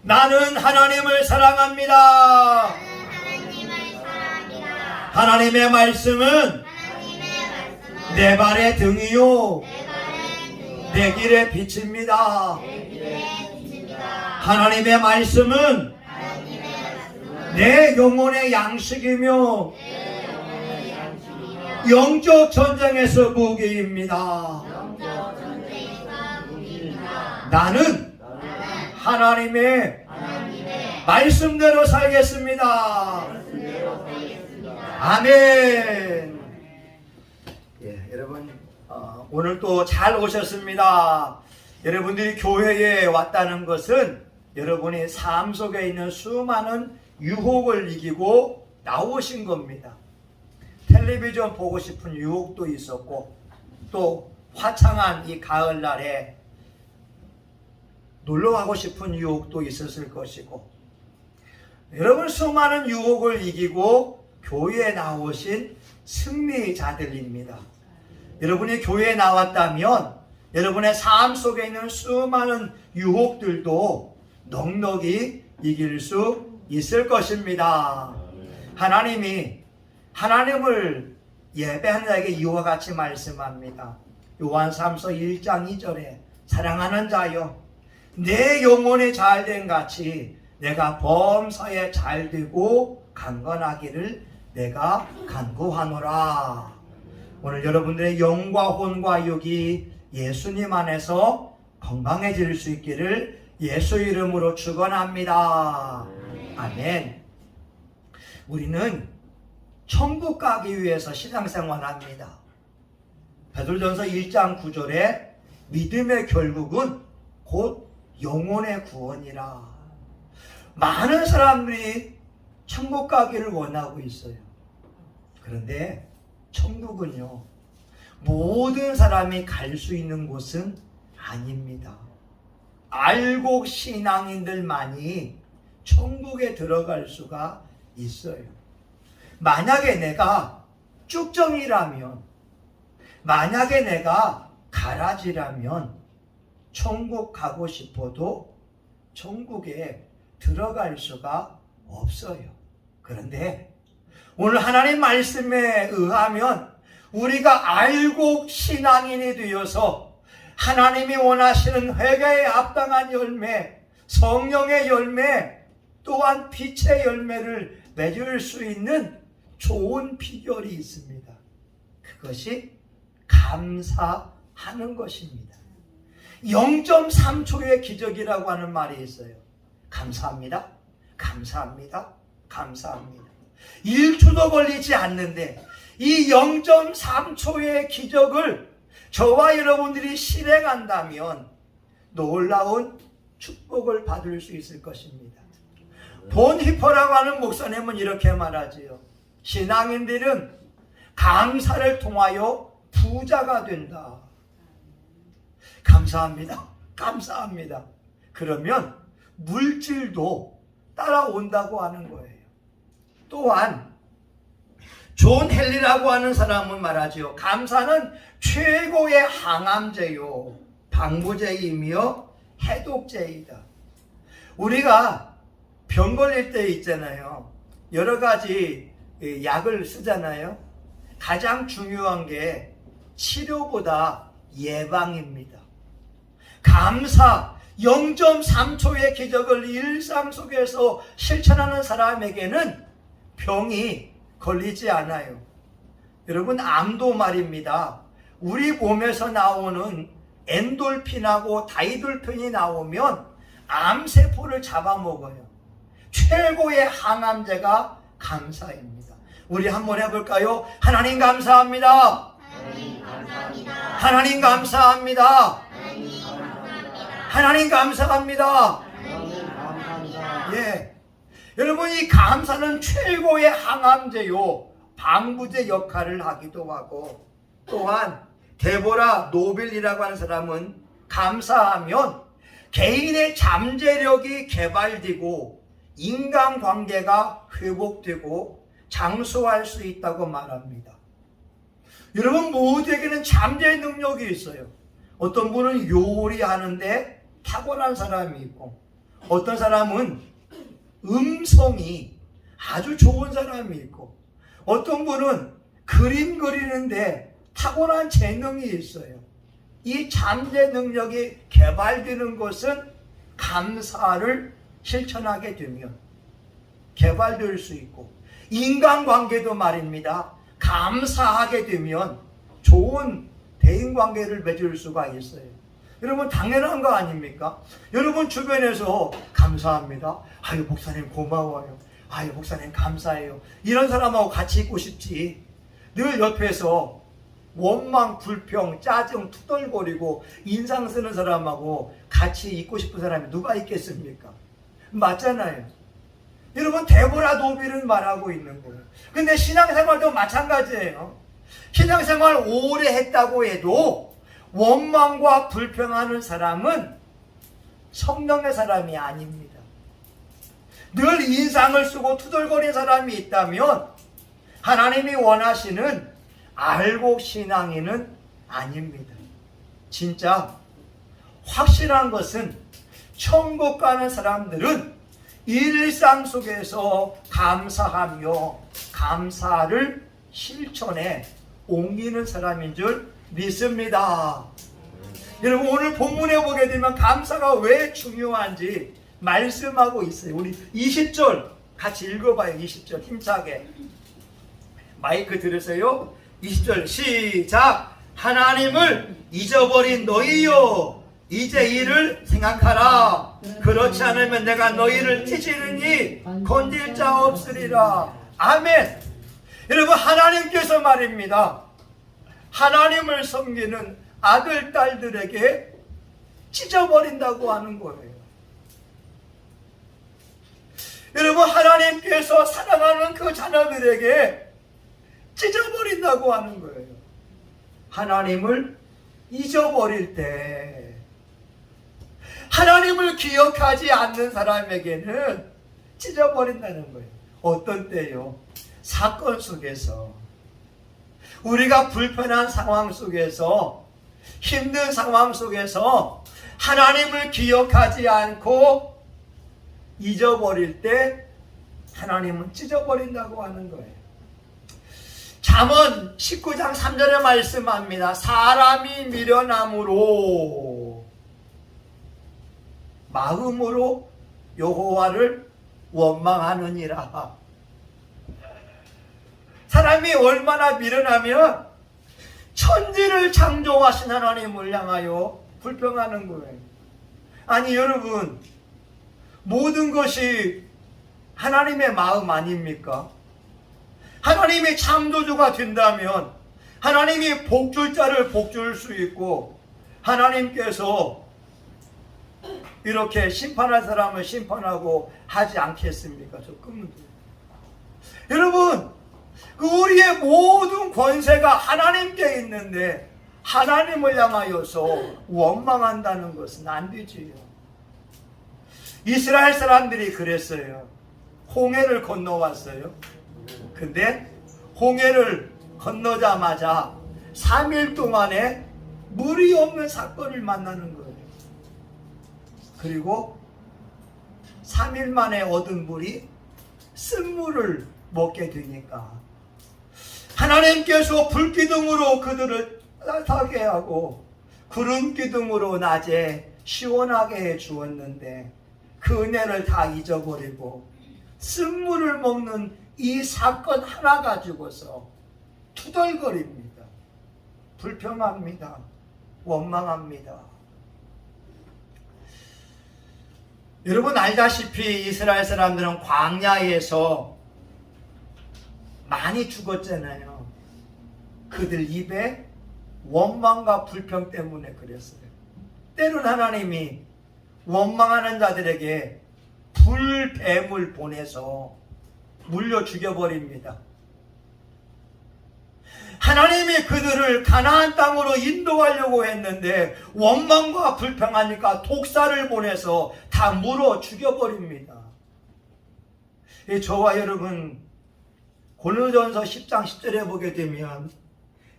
나는 하나님을 사랑합니다. 하나님의 말씀은 내 발의 등이요 내 길의 빛입니다. 하나님의 말씀은 내 영혼의 양식이며 영적 전쟁에서 무기입니다. 나는 하나님의 말씀대로 살겠습니다. 아멘. 예, 여러분 오늘 또 잘 오셨습니다. 여러분들이 교회에 왔다는 것은 여러분이 삶 속에 있는 수많은 유혹을 이기고 나오신 겁니다. 텔레비전 보고 싶은 유혹도 있었고 또 화창한 이 가을날에 놀러 가고 싶은 유혹도 있었을 것이고 여러분 수많은 유혹을 이기고 교회에 나오신 승리자들입니다. 여러분이 교회에 나왔다면 여러분의 삶 속에 있는 수많은 유혹들도 넉넉히 이길 수 있을 것입니다. 하나님을 예배하는 자에게 이와 같이 말씀합니다. 요한 3서 1장 2절에 사랑하는 자여 내 영혼이 잘된 같이 내가 범사에 잘되고 강건하기를 내가 간구하노라. 오늘 여러분들의 영과 혼과 육이 예수님 안에서 건강해질 수 있기를 예수 이름으로 축원합니다. 아멘. 우리는 천국 가기 위해서 신앙생활합니다. 베드로전서 1장 9절에 믿음의 결국은 곧 영혼의 구원이라. 많은 사람들이 천국 가기를 원하고 있어요. 그런데 천국은요 모든 사람이 갈 수 있는 곳은 아닙니다. 알곡 신앙인들만이 천국에 들어갈 수가 있어요. 만약에 내가 쭉정이라면, 만약에 내가 가라지라면 천국 가고 싶어도 천국에 들어갈 수가 없어요. 그런데 오늘 하나님 말씀에 의하면 우리가 알곡 신앙인이 되어서 하나님이 원하시는 회개에 합당한 열매, 성령의 열매, 또한 빛의 열매를 맺을 수 있는 좋은 비결이 있습니다. 그것이 감사하는 것입니다. 0.3초의 기적이라고 하는 말이 있어요. 감사합니다. 감사합니다. 감사합니다. 1초도 걸리지 않는데 이 0.3초의 기적을 저와 여러분들이 실행한다면 놀라운 축복을 받을 수 있을 것입니다. 본히퍼라고 하는 목사님은 이렇게 말하지요. 신앙인들은 감사를 통하여 부자가 된다. 감사합니다. 감사합니다. 그러면 물질도 따라온다고 하는 거예요. 또한 존 헨리라고 하는 사람은 말하지요. 감사는 최고의 항암제요 방부제이며 해독제이다. 우리가 병 걸릴 때 있잖아요. 여러 가지 약을 쓰잖아요. 가장 중요한 게 치료보다 예방입니다. 감사 0.3초의 기적을 일상 속에서 실천하는 사람에게는 병이 걸리지 않아요. 여러분 암도 말입니다. 우리 몸에서 나오는 엔돌핀하고 다이돌핀이 나오면 암세포를 잡아먹어요. 최고의 항암제가 감사입니다. 우리 한번 해볼까요? 하나님 감사합니다. 하나님 감사합니다. 하나님 감사합니다. 하나님 감사합니다. 하나님 감사합니다. 하나님 감사합니다. 예, 여러분 이 감사는 최고의 항암제요 방부제 역할을 하기도 하고 또한 데보라 노벨이라고 하는 사람은 감사하면 개인의 잠재력이 개발되고 인간관계가 회복되고 장수할 수 있다고 말합니다. 여러분 모두에게는 잠재의 능력이 있어요. 어떤 분은 요리하는데 탁월한 사람이 있고 어떤 사람은 음성이 아주 좋은 사람이 있고, 어떤 분은 그림 그리는데 타고난 재능이 있어요. 이 잠재 능력이 개발되는 것은 감사를 실천하게 되면 개발될 수 있고, 인간관계도 말입니다. 감사하게 되면 좋은 대인관계를 맺을 수가 있어요. 여러분, 당연한 거 아닙니까? 여러분 주변에서 감사합니다. 아유, 목사님 고마워요. 아유, 목사님 감사해요. 이런 사람하고 같이 있고 싶지. 늘 옆에서 원망, 불평, 짜증, 투덜거리고 인상 쓰는 사람하고 같이 있고 싶은 사람이 누가 있겠습니까? 맞잖아요. 여러분, 데보라 노빌은 말하고 있는 거예요. 근데 신앙생활도 마찬가지예요. 신앙생활 오래 했다고 해도 원망과 불평하는 사람은 성령의 사람이 아닙니다. 늘 인상을 쓰고 투덜거리는 사람이 있다면 하나님이 원하시는 알곡 신앙인은 아닙니다. 진짜 확실한 것은 천국 가는 사람들은 일상 속에서 감사하며 감사를 실천해 옮기는 사람인 줄 믿습니다. 여러분, 오늘 본문에 보게 되면 감사가 왜 중요한지 말씀하고 있어요. 우리 20절 같이 읽어봐요. 20절 힘차게 마이크 들으세요. 20절 시작. 하나님을 잊어버린 너희요, 이제 이를 생각하라. 그렇지 않으면 내가 너희를 찢으리니 건질 자 없으리라. 아멘. 여러분, 하나님께서 말입니다. 하나님을 섬기는 아들, 딸들에게 찢어버린다고 하는 거예요. 여러분, 하나님께서 사랑하는 그 자녀들에게 찢어버린다고 하는 거예요. 하나님을 잊어버릴 때, 하나님을 기억하지 않는 사람에게는 찢어버린다는 거예요. 어떤 때요? 사건 속에서, 우리가 불편한 상황 속에서, 힘든 상황 속에서 하나님을 기억하지 않고 잊어버릴 때 하나님은 찢어버린다고 하는 거예요. 잠언 19장 3절에 말씀합니다. 사람이 미련함으로 마음으로 여호와를 원망하느니라. 사람이 얼마나 미련하면 천지를 창조하신 하나님을 향하여 불평하는 거예요. 아니, 여러분, 모든 것이 하나님의 마음 아닙니까? 하나님이 창조주가 된다면 하나님이 복줄 자를 복줄 수 있고, 하나님께서 이렇게 심판할 사람을 심판하고 하지 않겠습니까? 저 끄면 돼요. 여러분, 우리의 모든 권세가 하나님께 있는데 하나님을 향하여서 원망한다는 것은 안 되지요. 이스라엘 사람들이 그랬어요. 홍해를 건너왔어요. 근데 홍해를 건너자마자 3일 동안에 물이 없는 사건을 만나는 거예요. 그리고 3일 만에 얻은 물이 쓴물을 먹게 되니까 하나님께서 불기둥으로 그들을 따뜻하게 하고 구름기둥으로 낮에 시원하게 해 주었는데 그 은혜를 다 잊어버리고 쓴물을 먹는 이 사건 하나 가지고서 투덜거립니다. 불평합니다. 원망합니다. 여러분 알다시피 이스라엘 사람들은 광야에서 많이 죽었잖아요. 그들 입에 원망과 불평 때문에 그랬어요. 때론 하나님이 원망하는 자들에게 불뱀을 보내서 물려 죽여버립니다. 하나님이 그들을 가나안 땅으로 인도하려고 했는데 원망과 불평하니까 독사를 보내서 다 물어 죽여버립니다. 저와 여러분 고린도전서 10장 10절에 보게 되면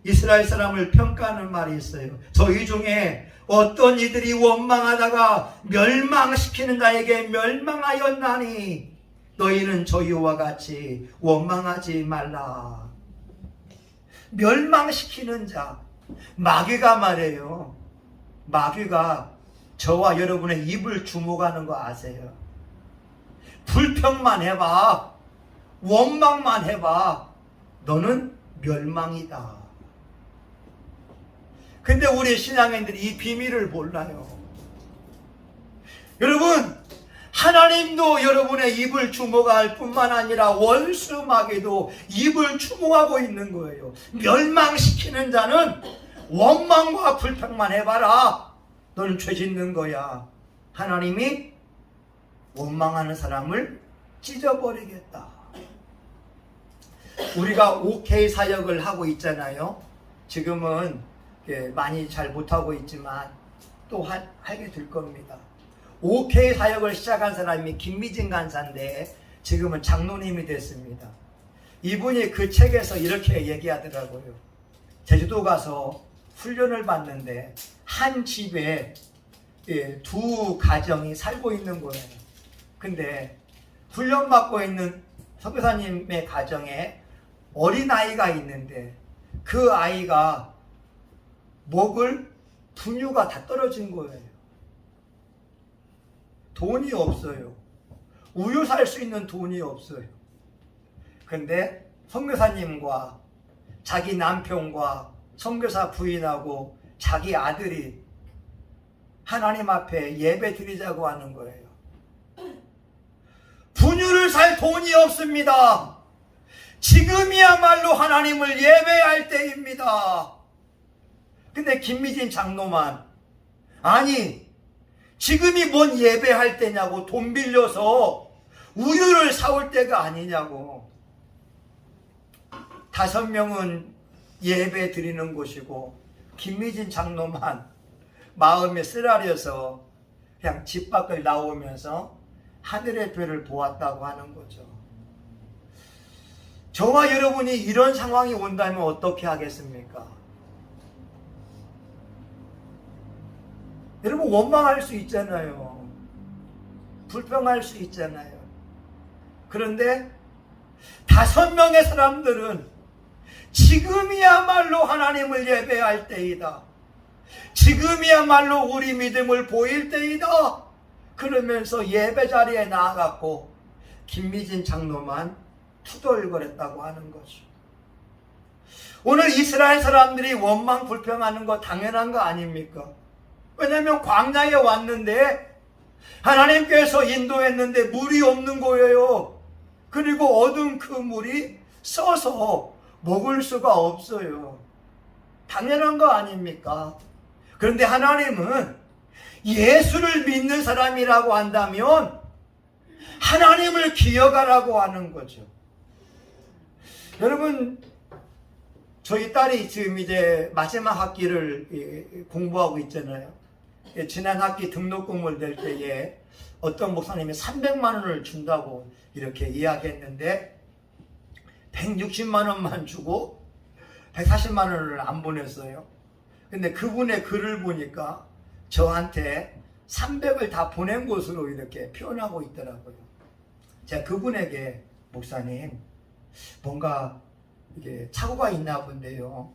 이스라엘 사람을 평가하는 말이 있어요. 저희 중에 어떤 이들이 원망하다가 멸망시키는 자에게 멸망하였나니 너희는 저희와 같이 원망하지 말라. 멸망시키는 자, 마귀가 말해요. 마귀가 저와 여러분의 입을 주목하는 거 아세요? 불평만 해봐, 원망만 해봐, 너는 멸망이다. 근데 우리 신앙인들이 이 비밀을 몰라요. 여러분, 하나님도 여러분의 입을 주목할 뿐만 아니라 원수 마귀도 입을 주목하고 있는 거예요. 멸망시키는 자는 원망과 불평만 해봐라, 너는 죄 짓는 거야. 하나님이 원망하는 사람을 찢어버리겠다. 우리가 OK 사역을 하고 있잖아요. 지금은 많이 잘 못하고 있지만 또 하게 될 겁니다. OK 사역을 시작한 사람이 김미진 간사인데 지금은 장로님이 됐습니다. 이분이 그 책에서 이렇게 얘기하더라고요. 제주도 가서 훈련을 받는데 한 집에 두 가정이 살고 있는 거예요. 근데 훈련받고 있는 선교사님의 가정에 어린아이가 있는데 그 아이가 먹을 분유가 다 떨어진 거예요. 돈이 없어요. 우유 살 수 있는 돈이 없어요. 근데 선교사님과 자기 남편과 선교사 부인하고 자기 아들이 하나님 앞에 예배 드리자고 하는 거예요. 분유를 살 돈이 없습니다. 지금이야말로 하나님을 예배할 때입니다. 근데 김미진 장로만, 아니 지금이 뭔 예배할 때냐고, 돈 빌려서 우유를 사올 때가 아니냐고. 5명은 예배 드리는 곳이고 김미진 장로만 마음에 쓰라려서 그냥 집 밖을 나오면서 하늘의 별을 보았다고 하는 거죠. 저와 여러분이 이런 상황이 온다면 어떻게 하겠습니까? 여러분, 원망할 수 있잖아요. 불평할 수 있잖아요. 그런데 5명의 사람들은 지금이야말로 하나님을 예배할 때이다. 지금이야말로 우리 믿음을 보일 때이다. 그러면서 예배 자리에 나아갔고 김미진 장로만 투덜거렸다고 하는 거죠. 오늘 이스라엘 사람들이 원망 불평하는 거 당연한 거 아닙니까? 왜냐하면 광야에 왔는데 하나님께서 인도했는데 물이 없는 거예요. 그리고 얻은 그 물이 써서 먹을 수가 없어요. 당연한 거 아닙니까? 그런데 하나님은 예수를 믿는 사람이라고 한다면 하나님을 기억하라고 하는 거죠. 여러분, 저희 딸이 지금 이제 마지막 학기를 공부하고 있잖아요. 지난 학기 등록금을 낼 때에 어떤 목사님이 300만 원을 준다고 이렇게 이야기했는데 160만 원만 주고 140만 원을 안 보냈어요. 근데 그분의 글을 보니까 저한테 300을 다 보낸 것으로 이렇게 표현하고 있더라고요. 제가 그분에게, 목사님, 뭔가 이게 착오가 있나 본데요.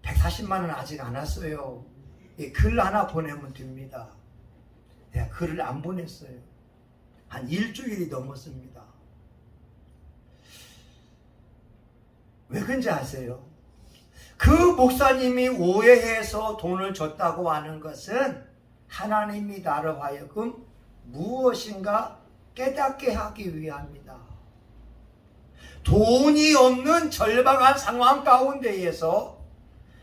140만 원 아직 안 왔어요. 글 하나 보내면 됩니다. 내가 글을 안 보냈어요. 한 일주일이 넘었습니다. 왜 그런지 아세요? 그 목사님이 오해해서 돈을 줬다고 하는 것은 하나님이 나로 하여금 무엇인가 깨닫게 하기 위함이다. 돈이 없는 절박한 상황 가운데에서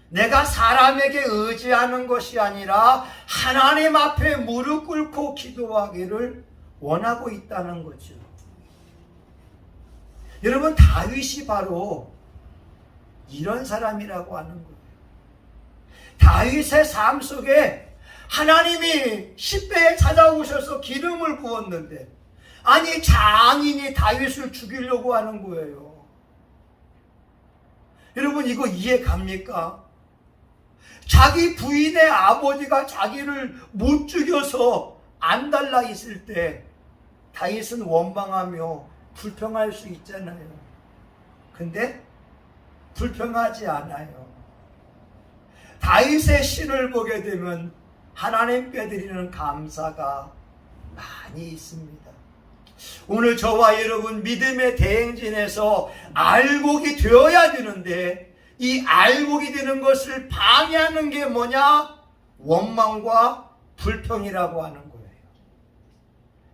내가 사람에게 의지하는 것이 아니라 하나님 앞에 무릎 꿇고 기도하기를 원하고 있다는 거죠. 여러분, 다윗이 바로 이런 사람이라고 하는 거예요. 다윗의 삶 속에 하나님이 10배에 찾아오셔서 기름을 부었는데, 아니 장인이 다윗을 죽이려고 하는 거예요. 여러분, 이거 이해 갑니까? 자기 부인의 아버지가 자기를 못 죽여서 안달나 있을 때 다윗은 원망하며 불평할 수 있잖아요. 근데 불평하지 않아요. 다윗의 시를 보게 되면 하나님께 드리는 감사가 많이 있습니다. 오늘 저와 여러분 믿음의 대행진에서 알곡이 되어야 되는데 이 알곡이 되는 것을 방해하는 게 뭐냐? 원망과 불평이라고 하는 거예요.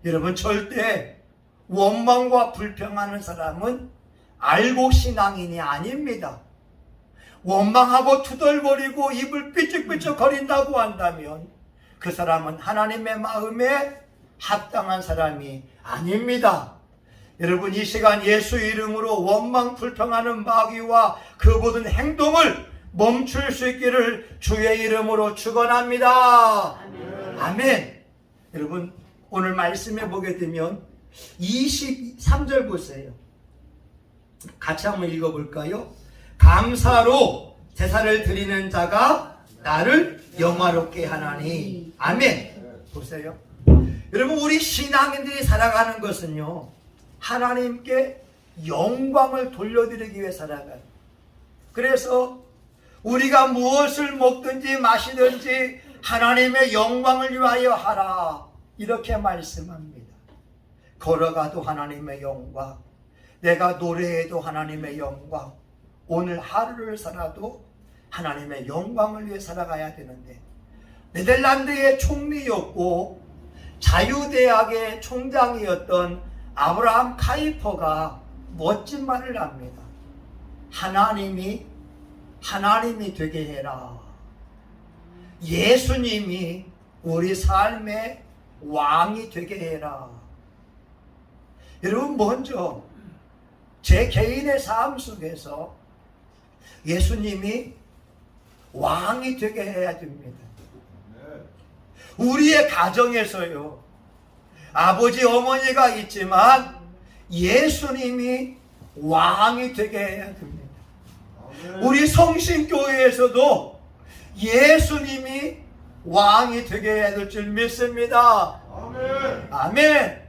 여러분 절대 원망과 불평하는 사람은 알곡 신앙인이 아닙니다. 원망하고 투덜거리고 입을 삐죽삐죽 거린다고 한다면 그 사람은 하나님의 마음에 합당한 사람이 아닙니다. 여러분 이 시간 예수 이름으로 원망 불평하는 마귀와 그 모든 행동을 멈출 수 있기를 주의 이름으로 축원합니다. 아멘. 여러분 오늘 말씀해 보게 되면 23절 보세요. 같이 한번 읽어볼까요? 감사로 제사를 드리는 자가 나를 영화롭게 하나니. 아멘. 보세요. 여러분 우리 신앙인들이 살아가는 것은요 하나님께 영광을 돌려드리기 위해 살아가요. 그래서 우리가 무엇을 먹든지 마시든지 하나님의 영광을 위하여 하라 이렇게 말씀합니다. 걸어가도 하나님의 영광, 내가 노래해도 하나님의 영광, 오늘 하루를 살아도 하나님의 영광을 위해 살아가야 되는데 네덜란드의 총리였고 자유대학의 총장이었던 아브라함 카이퍼가 멋진 말을 합니다. 하나님이 되게 해라. 예수님이 우리 삶의 왕이 되게 해라. 여러분 먼저 제 개인의 삶 속에서 예수님이 왕이 되게 해야 됩니다. 우리의 가정에서요 아버지 어머니가 있지만 예수님이 왕이 되게 해야 됩니다. 우리 성신교회에서도 예수님이 왕이 되게 해야 될 줄 믿습니다. 아멘.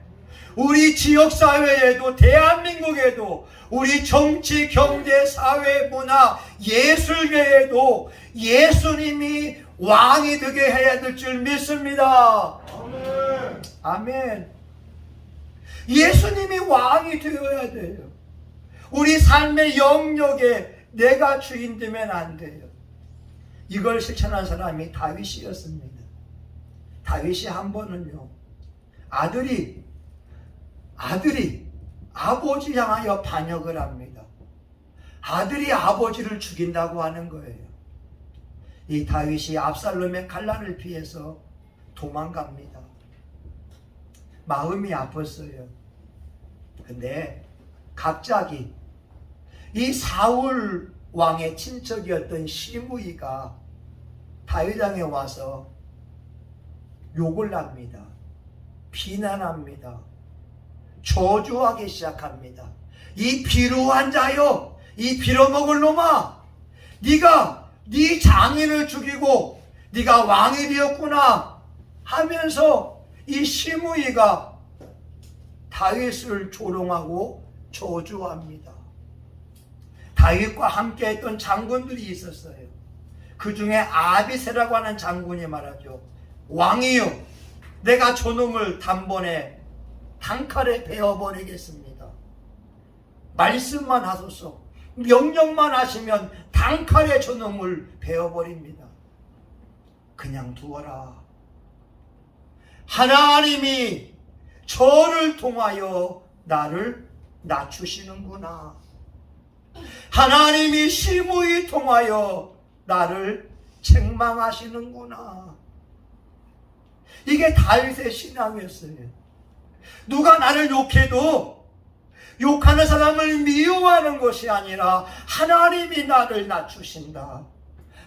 우리 지역사회에도 대한민국에도 우리 정치, 경제, 사회, 문화, 예술계에도 예수님이 왕이 되게 해야 될 줄 믿습니다. 아멘. 아멘. 예수님이 왕이 되어야 돼요. 우리 삶의 영역에 내가 주인 되면 안 돼요. 이걸 실천한 사람이 다윗이었습니다. 다윗이 한 번은요 아들이 아버지 향하여 반역을 합니다. 아들이 아버지를 죽인다고 하는 거예요. 이 다윗이 압살롬의 칼날을 피해서 도망갑니다. 마음이 아팠어요. 근데 갑자기 이 사울 왕의 친척이었던 시므이가 다윗왕에 와서 욕을 합니다. 비난합니다. 저주하기 시작합니다. 이 비루한 자여, 이 빌어먹을 놈아, 네가 네 장인을 죽이고 네가 왕이 되었구나 하면서 이 시므이가 다윗을 조롱하고 저주합니다. 다윗과 함께 했던 장군들이 있었어요. 그 중에 아비새라고 하는 장군이 말하죠. 왕이요, 내가 저놈을 단번에 단칼에 베어버리겠습니다. 말씀만 하소서, 명령만 하시면 단칼에 저놈을 베어버립니다. 그냥 두어라. 하나님이 저를 통하여 나를 낮추시는구나. 하나님이 시므이 통하여 나를 책망하시는구나. 이게 다윗의 신앙이었어요. 누가 나를 욕해도 욕하는 사람을 미워하는 것이 아니라 하나님이 나를 낮추신다.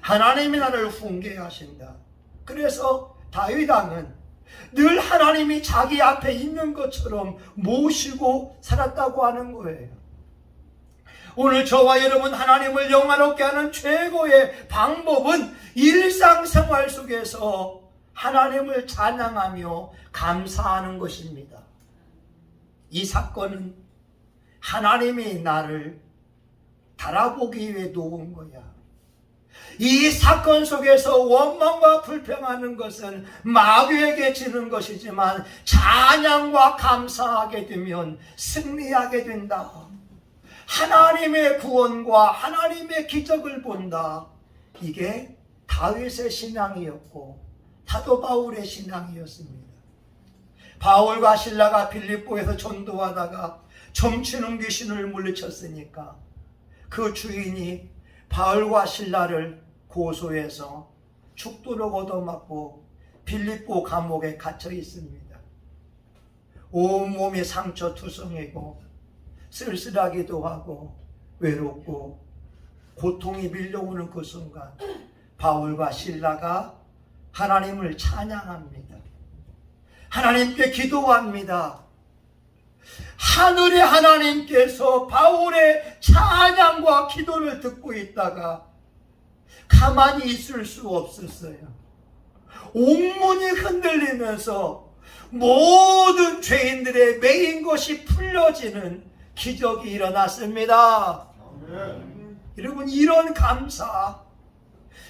하나님이 나를 훈계하신다. 그래서 다윗 왕은 늘 하나님이 자기 앞에 있는 것처럼 모시고 살았다고 하는 거예요. 오늘 저와 여러분 하나님을 영화롭게 하는 최고의 방법은 일상생활 속에서 하나님을 찬양하며 감사하는 것입니다. 이 사건은 하나님이 나를 달아보기 위해 놓은 거야. 이 사건 속에서 원망과 불평하는 것은 마귀에게 지는 것이지만 찬양과 감사하게 되면 승리하게 된다. 하나님의 구원과 하나님의 기적을 본다. 이게 다윗의 신앙이었고 사도 바울의 신앙이었습니다. 바울과 실라가 빌립보에서 전도하다가 점치는 귀신을 물리쳤으니까 그 주인이 바울과 실라를 고소해서 죽도록 얻어맞고 빌립보 감옥에 갇혀 있습니다. 온몸이 상처 투성이고 쓸쓸하기도 하고 외롭고 고통이 밀려오는 그 순간 바울과 실라가 하나님을 찬양합니다. 하나님께 기도합니다. 하늘의 하나님께서 바울의 찬양과 기도를 듣고 있다가 가만히 있을 수 없었어요. 온문이 흔들리면서 모든 죄인들의 매인 것이 풀려지는 기적이 일어났습니다. 여러분, 이런 감사,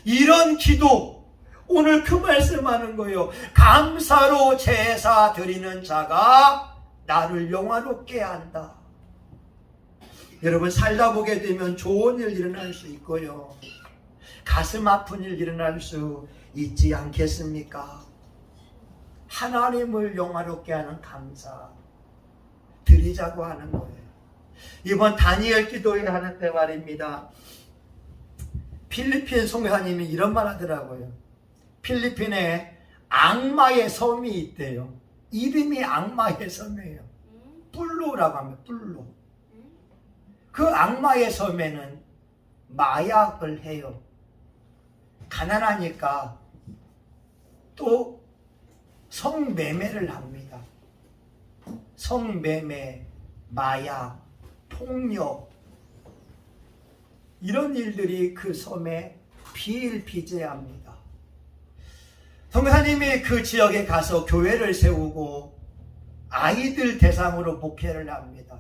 이런 기도, 오늘 그 말씀하는 거예요. 감사로 제사 드리는 자가 나를 영화롭게 한다. 여러분, 살다 보게 되면 좋은 일 일어날 수 있고요, 가슴 아픈 일 일어날 수 있지 않겠습니까? 하나님을 영화롭게 하는 감사 드리자고 하는 거예요. 이번 다니엘 기도회 하는 때 말입니다. 필리핀 송사님이 이런 말 하더라고요. 필리핀에 악마의 섬이 있대요. 이름이 악마의 섬이에요. 뿔로라고 합니다. 뿔로. 그 악마의 섬에는 마약을 해요. 가난하니까 또 성매매를 합니다. 성매매, 마약, 폭력, 이런 일들이 그 섬에 비일비재합니다. 성사님이 그 지역에 가서 교회를 세우고 아이들 대상으로 목회를 합니다.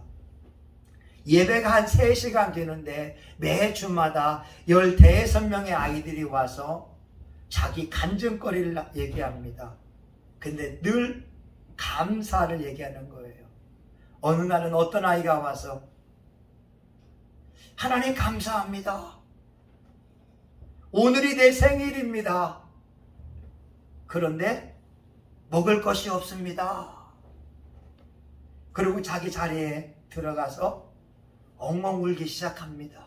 예배가 한 3시간 되는데 매주마다 15명의 아이들이 와서 자기 간증거리를 얘기합니다. 근데 늘 감사를 얘기하는 거예요. 어느 날은 어떤 아이가 와서 하나님 감사합니다. 오늘이 내 생일입니다. 그런데 먹을 것이 없습니다. 그리고 자기 자리에 들어가서 엉엉 울기 시작합니다.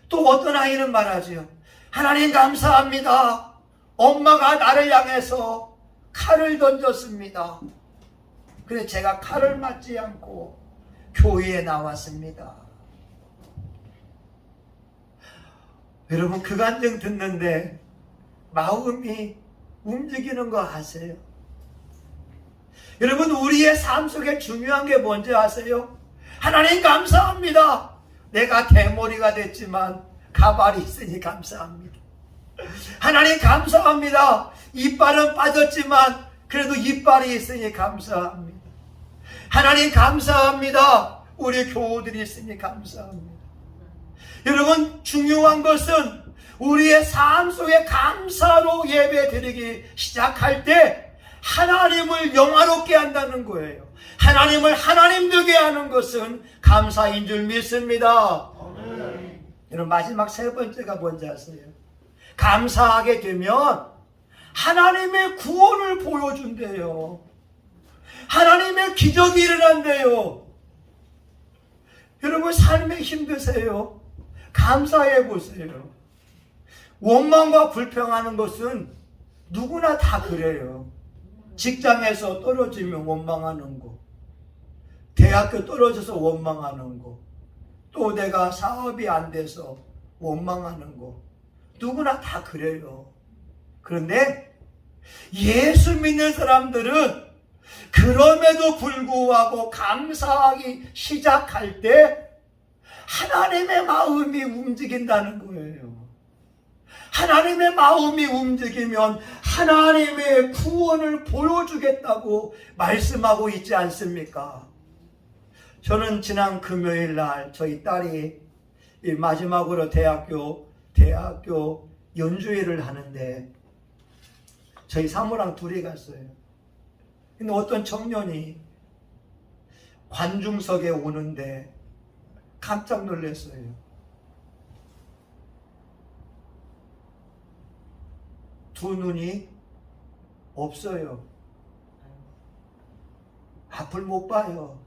또 어떤 아이는 말하죠. 하나님 감사합니다. 엄마가 나를 향해서 칼을 던졌습니다. 그래서 제가 칼을 맞지 않고 교회에 나왔습니다. 여러분, 그 간증 듣는데 마음이 움직이는 거 아세요? 여러분, 우리의 삶 속에 중요한 게 뭔지 아세요? 하나님 감사합니다. 내가 대머리가 됐지만 가발이 있으니 감사합니다. 하나님 감사합니다. 이빨은 빠졌지만 그래도 이빨이 있으니 감사합니다. 하나님 감사합니다. 우리 교우들이 있으니 감사합니다. 여러분, 중요한 것은 우리의 삶 속에 감사로 예배 드리기 시작할 때 하나님을 영화롭게 한다는 거예요. 하나님을 하나님 되게 하는 것은 감사인 줄 믿습니다. 여러분, 마지막 3번째가 뭔지 아세요? 감사하게 되면 하나님의 구원을 보여준대요. 하나님의 기적이 일어난대요. 여러분, 삶이 힘드세요? 감사해 보세요. 원망과 불평하는 것은 누구나 다 그래요. 직장에서 떨어지면 원망하는 거, 대학교 떨어져서 원망하는 거, 또 내가 사업이 안 돼서 원망하는 거, 누구나 다 그래요. 그런데 예수 믿는 사람들은 그럼에도 불구하고 감사하기 시작할 때 하나님의 마음이 움직인다는 거예요. 하나님의 마음이 움직이면 하나님의 구원을 보여주겠다고 말씀하고 있지 않습니까? 저는 지난 금요일 날 저희 딸이 마지막으로 대학교 연주회를 하는데 저희 사모랑 둘이 갔어요. 근데 어떤 청년이 관중석에 오는데 깜짝 놀랐어요. 두 눈이 없어요. 앞을 못 봐요.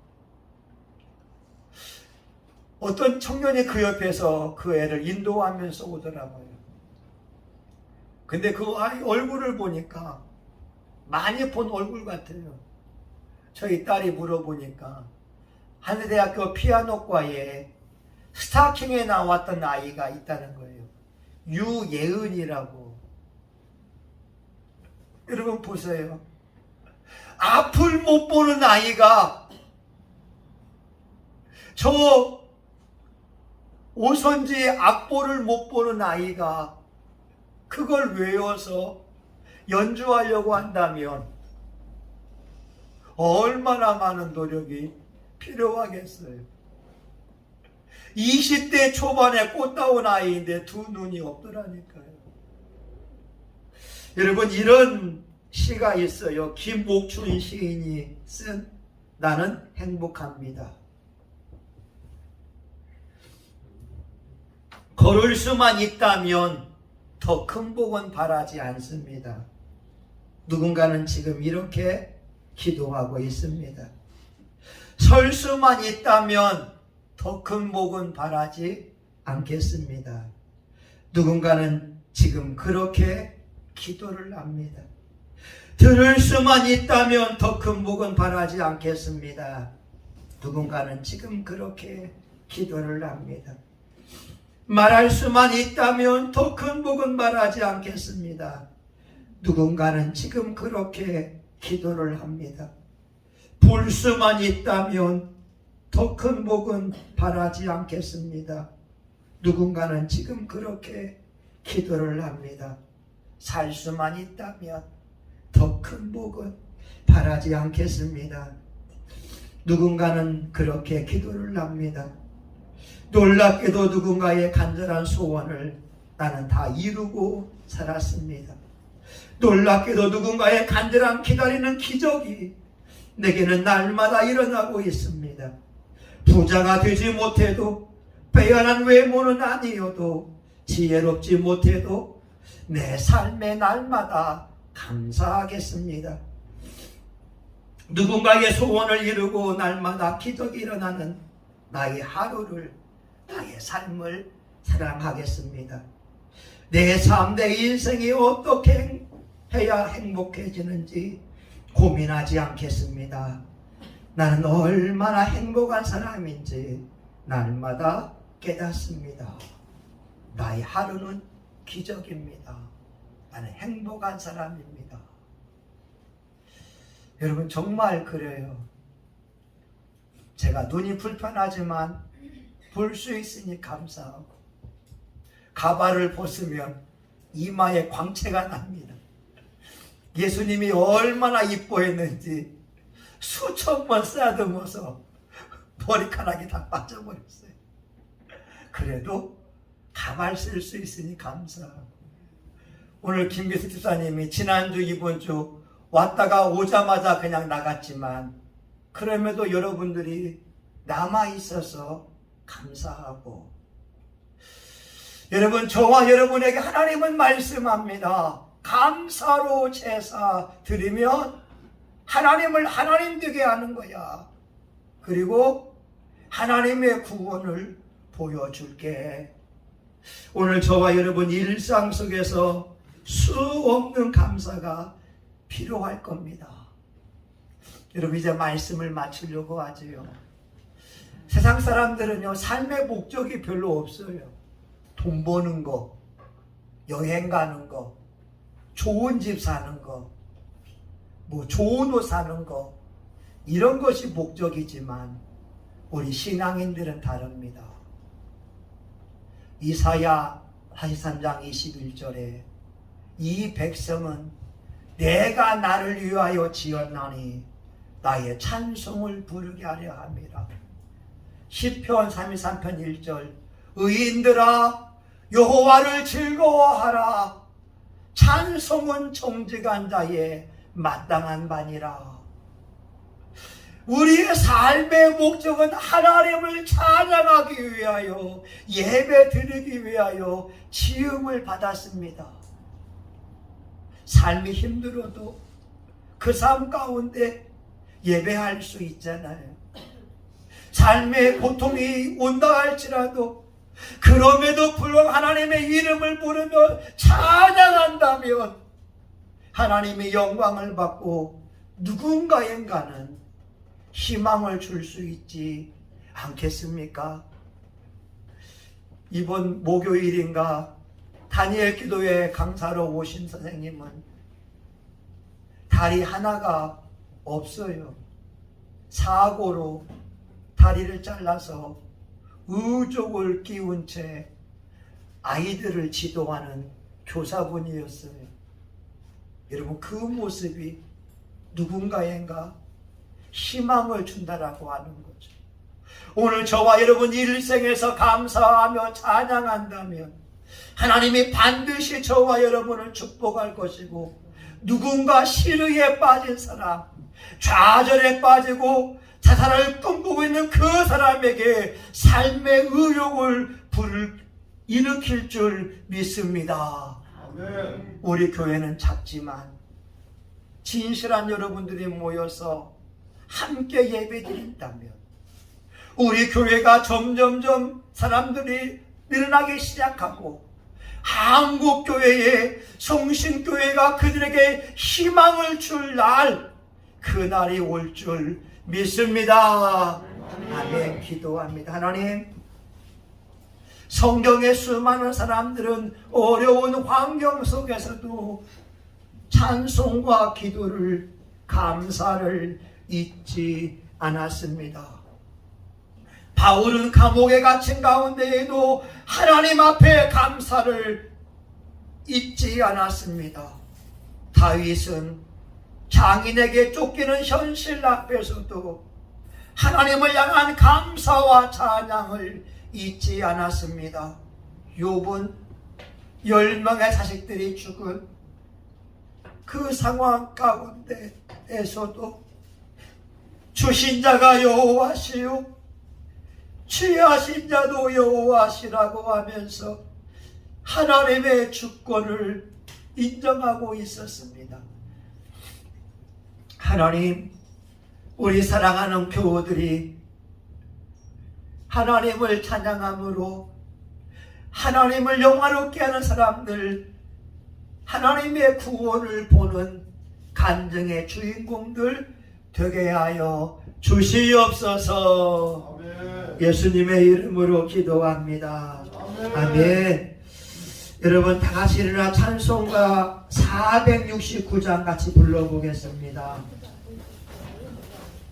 어떤 청년이 그 옆에서 그 애를 인도하면서 오더라고요. 근데 그 아이 얼굴을 보니까 많이 본 얼굴 같아요. 저희 딸이 물어보니까 하늘대학교 피아노과에 스타킹에 나왔던 아이가 있다는 거예요. 유예은이라고. 여러분 보세요. 앞을 못 보는 아이가 저 오선지 악보를 못 보는 아이가 그걸 외워서 연주하려고 한다면 얼마나 많은 노력이 필요하겠어요. 20대 초반에 꽃다운 아이인데 두 눈이 없더라니까요. 여러분 이런 시가 있어요. 김옥춘 시인이 쓴 나는 행복합니다. 걸을 수만 있다면 더 큰 복은 바라지 않습니다. 누군가는 지금 이렇게 기도하고 있습니다. 설 수만 있다면 더 큰 복은 바라지 않겠습니다. 누군가는 지금 그렇게 기도를 합니다. 들을 수만 있다면 더 큰 복은 바라지 않겠습니다. 누군가는 지금 그렇게 기도를 합니다. 말할 수만 있다면 더 큰 복은 바라지 않겠습니다. 누군가는 지금 그렇게 기도를 합니다. 볼 수만 있다면 더 큰 복은 바라지 않겠습니다. 누군가는 지금 그렇게 기도를 합니다. 살 수만 있다면 더 큰 복은 바라지 않겠습니다. 누군가는 그렇게 기도를 합니다. 놀랍게도 누군가의 간절한 소원을 나는 다 이루고 살았습니다. 놀랍게도 누군가의 간절한 기다리는 기적이 내게는 날마다 일어나고 있습니다. 부자가 되지 못해도, 빼어난 외모는 아니어도, 지혜롭지 못해도 내 삶의 날마다 감사하겠습니다. 누군가의 소원을 이루고 날마다 기적이 일어나는 나의 하루를, 나의 삶을 사랑하겠습니다. 내 삶, 내 인생이 어떻게 해야 행복해지는지 고민하지 않겠습니다. 나는 얼마나 행복한 사람인지 날마다 깨닫습니다. 나의 하루는 기적입니다. 나는 행복한 사람입니다. 여러분 정말 그래요. 제가 눈이 불편하지만 볼 수 있으니 감사하고, 가발을 벗으면 이마에 광채가 납니다. 예수님이 얼마나 이뻐했는지 수천 번 쓰다듬어서 머리카락이 다 빠져버렸어요. 그래도 가발 쓸 수 있으니 감사하고, 오늘 김기수 집사님이 지난주 이번주 왔다가 오자마자 그냥 나갔지만 그럼에도 여러분들이 남아있어서 감사하고, 여러분 저와 여러분에게 하나님은 말씀합니다. 감사로 제사 드리면 하나님을 하나님 되게 하는 거야. 그리고 하나님의 구원을 보여줄게. 오늘 저와 여러분 일상 속에서 수 없는 감사가 필요할 겁니다. 여러분 이제 말씀을 마치려고 하지요. 세상 사람들은요 삶의 목적이 별로 없어요. 돈 버는 거, 여행 가는 거, 좋은 집 사는 거. 뭐 좋은 옷 사는 거 이런 것이 목적이지만 우리 신앙인들은 다릅니다. 이사야 43장 21절에 이 백성은 내가 나를 위하여 지었나니 나의 찬송을 부르게 하려 함이라. 시편 33편 1절 의인들아 여호와를 즐거워하라. 찬송은 정직한 자의 마땅한 바니라. 우리의 삶의 목적은 하나님을 찬양하기 위하여 예배 드리기 위하여 지음을 받았습니다. 삶이 힘들어도 그 삶 가운데 예배할 수 있잖아요. 삶의 고통이 온다 할지라도 그럼에도 불구하고 하나님의 이름을 부르며 찬양한다면 하나님의 영광을 받고 누군가에게는 희망을 줄 수 있지 않겠습니까? 이번 목요일인가 다니엘 기도회 강사로 오신 선생님은 다리 하나가 없어요. 사고로 다리를 잘라서 의족을 끼운 채 아이들을 지도하는 교사분이었어요. 여러분 그 모습이 누군가에게 희망을 준다라고 하는 거죠. 오늘 저와 여러분 일생에서 감사하며 찬양한다면 하나님이 반드시 저와 여러분을 축복할 것이고, 누군가 시르에 빠진 사람, 좌절에 빠지고 자살을 꿈꾸고 있는 그 사람에게 삶의 의욕을 일으킬 줄 믿습니다. 아멘. 우리 교회는 작지만 진실한 여러분들이 모여서 함께 예배드린다면 우리 교회가 점점점 사람들이 늘어나기 시작하고 한국교회의 성신교회가 그들에게 희망을 줄 날, 그날이 올 줄 믿습니다. 아멘. 기도합니다. 하나님, 성경의 수많은 사람들은 어려운 환경 속에서도 찬송과 기도를, 감사를 잊지 않았습니다. 바울은 감옥에 갇힌 가운데에도 하나님 앞에 감사를 잊지 않았습니다. 다윗은 장인에게 쫓기는 현실 앞에서도 하나님을 향한 감사와 찬양을 잊지 않았습니다. 욥은 10명의 자식들이 죽은 그 상황 가운데에서도 주신 자가 여호와시요 취하신 자도 여호와시라고 하면서 하나님의 주권을 인정하고 있었습니다. 하나님, 우리 사랑하는 교우들이 하나님을 찬양함으로 하나님을 영화롭게 하는 사람들, 하나님의 구원을 보는 간증의 주인공들 되게 하여 주시옵소서. 아멘. 예수님의 이름으로 기도합니다. 아멘. 여러분 다 같이 일어나 찬송가 469장 같이 불러보겠습니다.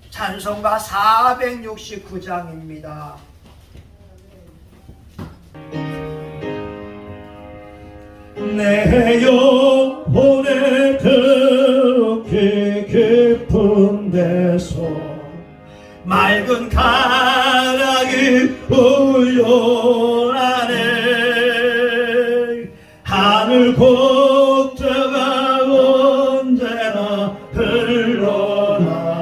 찬송가 469장입니다. 내 영혼에 그렇게 깊은 데서 맑은 가락이 울려나네. 하늘 곡자가 언제나 흘러나와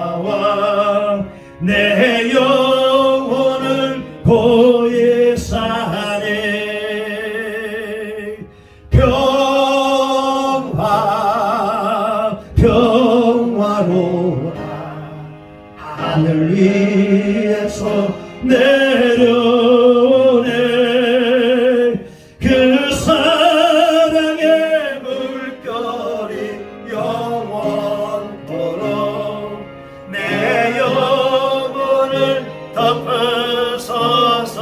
내 영혼을 고이 사네. 평화로라 하늘 위에서 내려오네. 그 사랑의 물결이 영원토록 내 영혼을 덮으소서.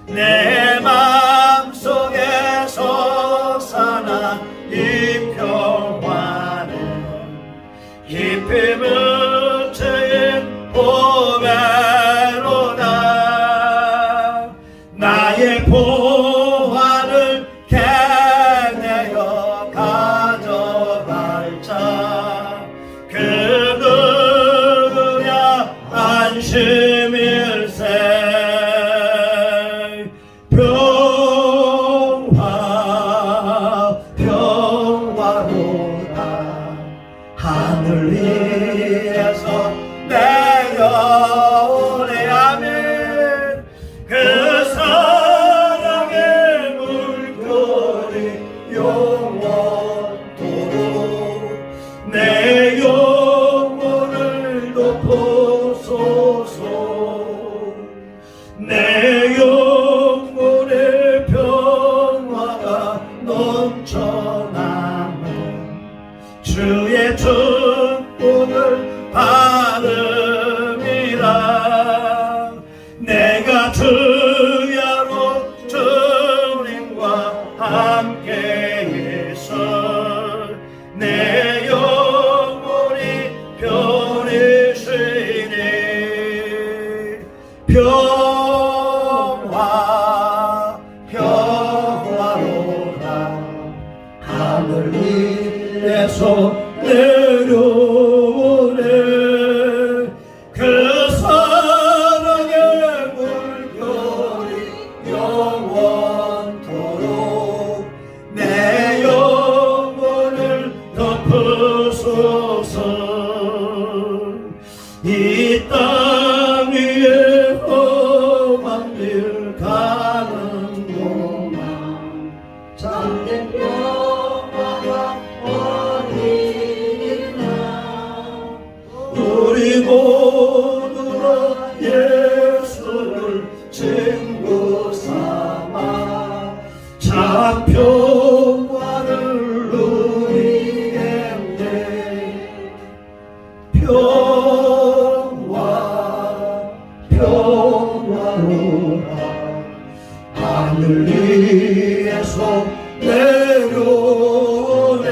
내 맘속에 솟아나 이 평화 주밀세 평화 평화로다 하늘 위에서 내려오네 아멘 그 사랑의 물결이 영원토록 내 영혼을 높여소서 내 영혼의 평화가 넘쳐나는 주의 축복을 받음이라 내가 주야로 주님과 함께 있어 내 영혼이 편히 쉬네 평화 평화로다 하늘 위에서 내려오네 그 사랑의 물결이 영원토록 내 영혼을 덮으소서 이 땅 위에 험한 길 가는 동안 참된 평화가 어디나 우리 모두가 예수를 친구 삼아 참 평화를 누리겠네 평화 평화로다 하늘 위에서 내려오네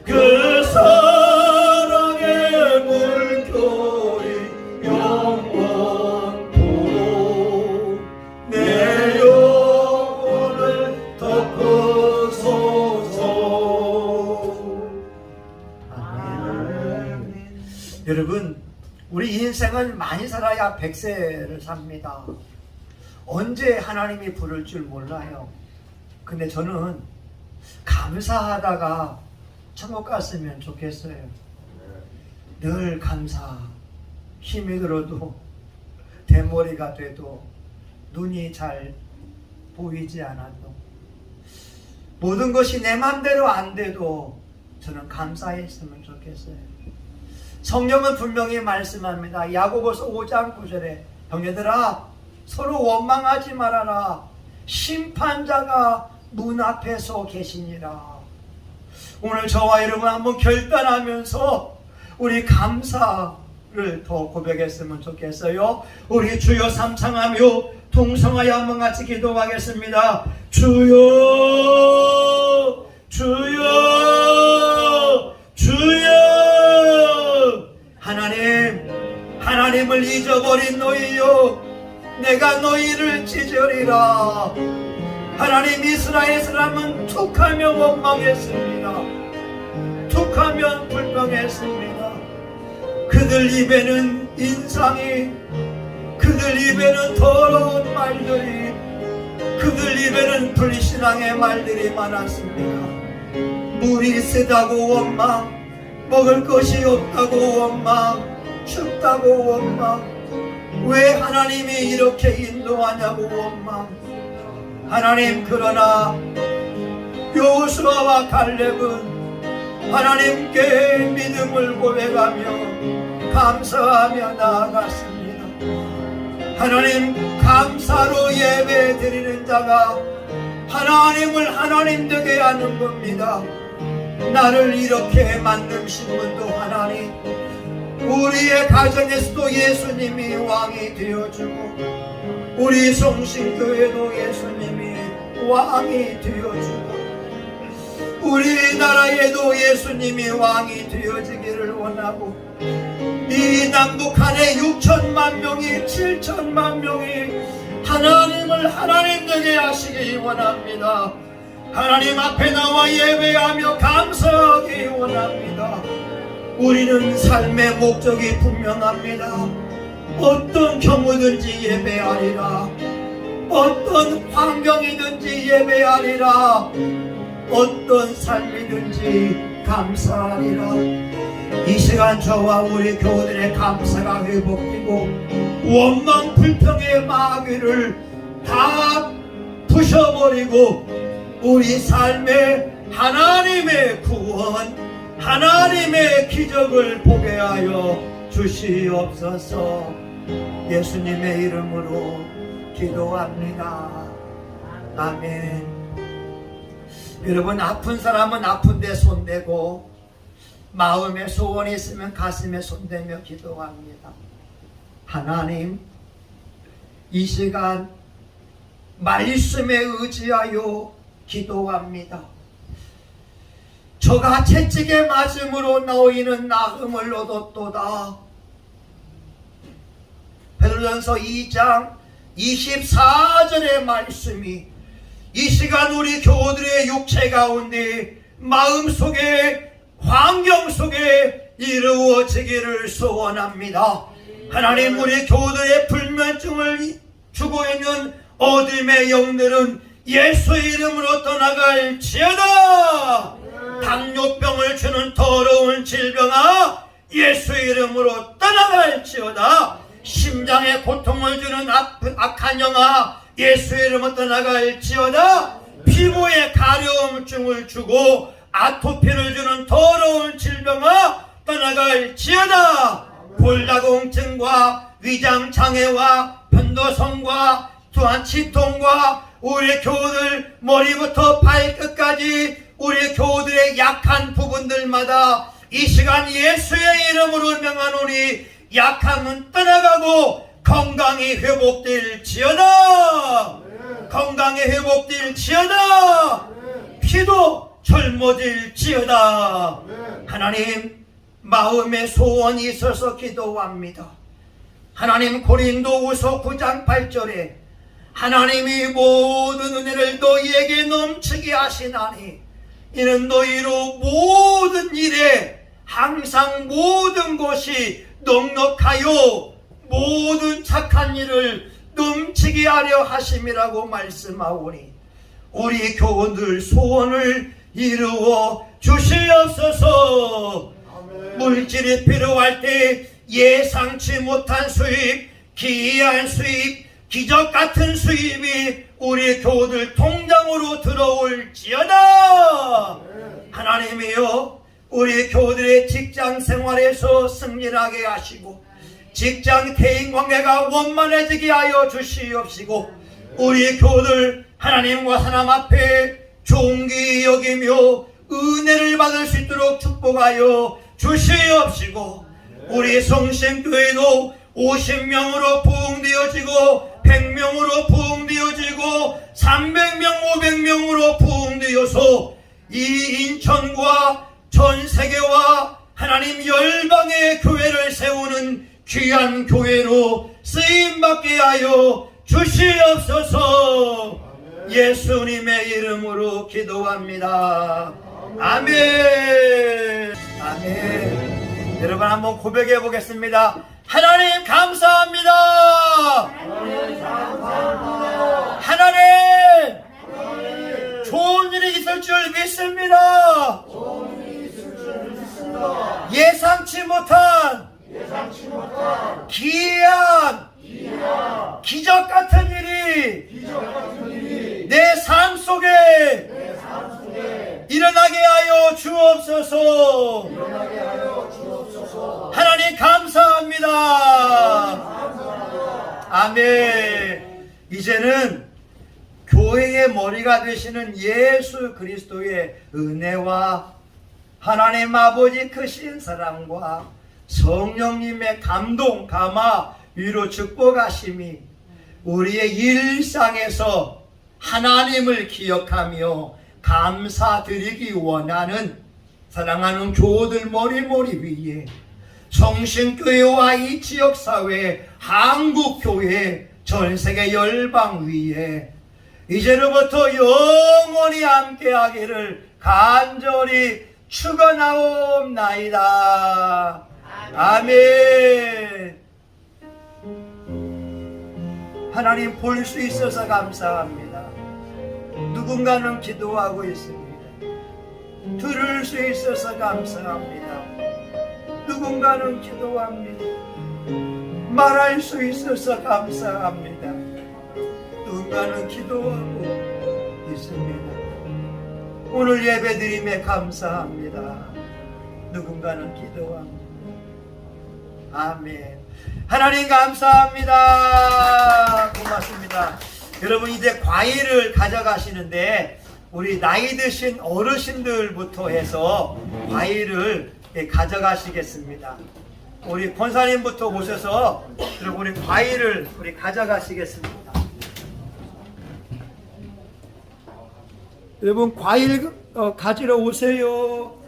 그 사랑의 물결이 영원토록 내 영혼을 덮으소서 아멘. 여러분, 우리 인생을 많이 살아야 100세를 삽니다. 언제 하나님이 부를 줄 몰라요. 근데 저는 감사하다가 천국 갔으면 좋겠어요. 늘 감사. 힘이 들어도 대머리가 돼도 눈이 잘 보이지 않아도 모든 것이 내 맘대로 안 돼도 저는 감사했으면 좋겠어요. 성경은 분명히 말씀합니다. 야고보서 5장 9절에 형제들아 서로 원망하지 말아라. 심판자가 문 앞에 서 계시니라. 오늘 저와 여러분 한번 결단하면서 우리 감사를 더 고백했으면 좋겠어요. 우리 주여 삼창하며 동성하여 한번 같이 기도하겠습니다. 주여 주여 주여 하나님을 잊어버린 너희여 내가 너희를 찢으리라. 하나님 이스라엘 사람은 툭하며 원망했습니다. 툭하면 불평했습니다. 그들 입에는 인상이 그들 입에는 더러운 말들이 그들 입에는 불신앙의 말들이 많았습니다. 물이 세다고 원망 먹을 것이 없다고 원망 춥다고 원망 왜 하나님이 이렇게 인도하냐고 원망 하나님 그러나 여호수아와 갈렙은 하나님께 믿음을 고백하며 감사하며 나아갔습니다. 하나님 감사로 예배 드리는 자가 하나님을 하나님 되게 하는 겁니다. 나를 이렇게 만드신 분도 하나님 우리의 가정에서도 예수님이 왕이 되어주고 우리 성신교회도 예수님이 왕이 되어주고 우리나라에도 예수님이 왕이 되어지기를 원하고 이 남북한에 6천만 명이 7천만 명이 하나님을 하나님 되게 하시기 원합니다. 하나님 앞에 나와 예배하며 감사하기 원합니다. 우리는 삶의 목적이 분명합니다. 어떤 경우든지 예배하리라. 어떤 환경이든지 예배하리라. 어떤 삶이든지 감사하리라. 이 시간 저와 우리 교우들의 감사가 회복되고 원망 불평의 마귀를 다 부셔버리고 우리 삶에 하나님의 구원, 하나님의 기적을 보게 하여 주시옵소서. 예수님의 이름으로 기도합니다. 아멘. 여러분, 아픈 사람은 아픈데 손대고 마음에 소원이 있으면 가슴에 손대며 기도합니다. 하나님, 이 시간 말씀에 의지하여 기도합니다. 저가 채찍에 맞음으로 너희는 나음을 얻었도다. 베드로전서 2장 24절의 말씀이 이 시간 우리 교우들의 육체 가운데 마음속에 환경 속에 이루어지기를 소원합니다. 하나님, 우리 교우들의 불면증을 주고 있는 어둠의 영들은 예수 이름으로 떠나갈지어다. 당뇨병을 주는 더러운 질병아, 예수 이름으로 떠나갈지어다. 심장에 고통을 주는 악한 영아, 예수 이름으로 떠나갈지어다. 피부에 가려움증을 주고 아토피를 주는 더러운 질병아, 떠나갈지어다. 골다공증과 위장장애와 편도성과 또한 치통과 우리 교우들 머리부터 발끝까지 우리 교우들의 약한 부분들마다 이 시간 예수의 이름으로 명하노니 약함은 떠나가고 건강이 회복될지어다. 건강이 회복될지어다. 피도 젊어질지어다. 하나님, 마음의 소원이 있어서 기도합니다. 하나님, 고린도후서 9장 8절에 하나님이 모든 은혜를 너희에게 넘치게 하시나니 이는 너희로 모든 일에 항상 모든 것이 넉넉하여 모든 착한 일을 넘치게 하려 하심이라고 말씀하오니 우리 교우들 소원을 이루어 주시옵소서. 물질이 필요할 때 예상치 못한 수입, 기이한 수입, 기적 같은 수입이 우리 교우들 통장으로 들어올지어다. 하나님이여, 우리 교우들의 직장 생활에서 승진하게 하시고 직장 대인관계가 원만해지게 하여 주시옵시고 우리 교우들 하나님과 사람 앞에 존귀 여기며 은혜를 받을 수 있도록 축복하여 주시옵시고 우리 성심교회도 50명으로 부흥되어지고 100명으로 부흥되어지고 300명 500명으로 부흥되어서 이 인천과 전 세계와 하나님 열방의 교회를 세우는 귀한 교회로 쓰임받게 하여 주시옵소서. 예수님의 이름으로 기도합니다. 아멘. 아멘. 여러분, 한번 고백해 보겠습니다. 하나님 감사합니다. 하나님, 좋은 일이 있을 줄 믿습니다. 예상치 못한 기이한 기적 같은 일이 내 삶 속에 일어나게 하여 주옵소서. 하나님 감사합니다. 아멘. 이제는 교회의 머리가 되시는 예수 그리스도의 은혜와 하나님 아버지 크신 사랑과 성령님의 감동, 감화, 위로 축복하심이 우리의 일상에서 하나님을 기억하며 감사드리기 원하는 사랑하는 교우들 머리머리 위에 성신교회와 이 지역사회, 한국교회, 전세계 열방 위에 이제로부터 영원히 함께하기를 간절히 축원하옵나이다. 아멘. 하나님 볼 수 있어서 감사합니다. 누군가는 기도하고 있습니다. 들을 수 있어서 감사합니다. 누군가는 기도합니다. 말할 수 있어서 감사합니다. 누군가는 기도하고 있습니다. 오늘 예배드림에 감사합니다. 누군가는 기도합니다. 아멘. 하나님 감사합니다. 고맙습니다. 여러분 이제 과일을 가져가시는데 우리 나이 드신 어르신들부터 해서 과일을 가져가시겠습니다. 우리 권사님부터 오셔서 여러분 우리 과일을 우리 가져가시겠습니다. 여러분 과일 가지러 오세요.